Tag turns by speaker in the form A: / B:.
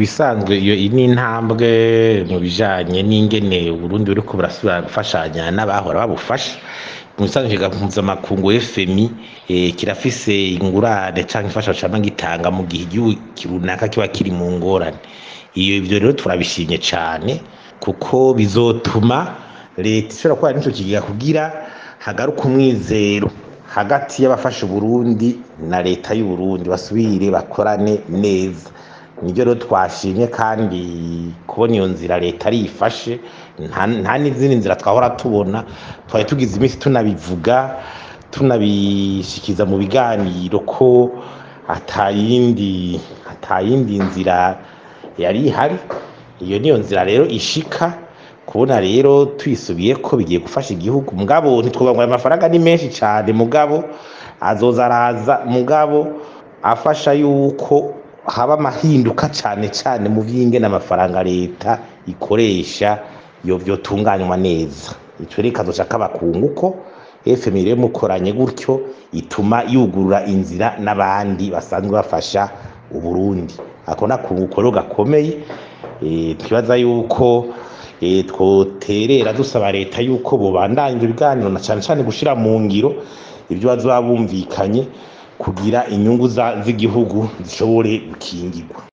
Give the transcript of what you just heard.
A: bisanzwe iyo ni intambwe mu bijanye n'ingene Burundi buriko burasubira gufashanya n'abahora babufasha mu bisanzwe mpuzamakungu FMI kirafise ingurane canke imfashanyo cama gitanga mu gihe igihugu runaka kiba kiri mu ngorane. Ivyo rero turabishimye cane kuko bizotuma leta ishobora gukora n'ico kigega kugira hagaruka umwizero hagati y'abafasha Burundi na leta y'u Burundi basubire bakorane neza. Nivyo rero twashimye kandi kubona iyo nzira leta arifashe nta n'izindi nzira twahora tubona twari tugize iminsi tunabivuga tunabishikiza mu biganiro ko atayindi nzira yari ihari. Iyo niyo nzira rero ishika kubona rero twisubiye ko bigiye gufasha igihugu mugabo ntitwobangwa amafaranga ni menshi cyane mugabo azoza araza mugabo afasha yuko haba amahinduka cyane mu vy'ingene amafaranga leta ikoresha yo tunganywa neza. Ico reka kazoca kabakungu ko FMI rero mukoranye gutyo ituma yugurura inzira n'abandi basanzwe bafasha Uburundi. Ako nakunguko rero gakomeye twibaza yuko twoterera dusaba leta yuko bobandanya ibiganiro na cane gushira mu ngiro ibyo bazoba bumvikanye kugira inyungu z'igihugu zishobore gukingirwa.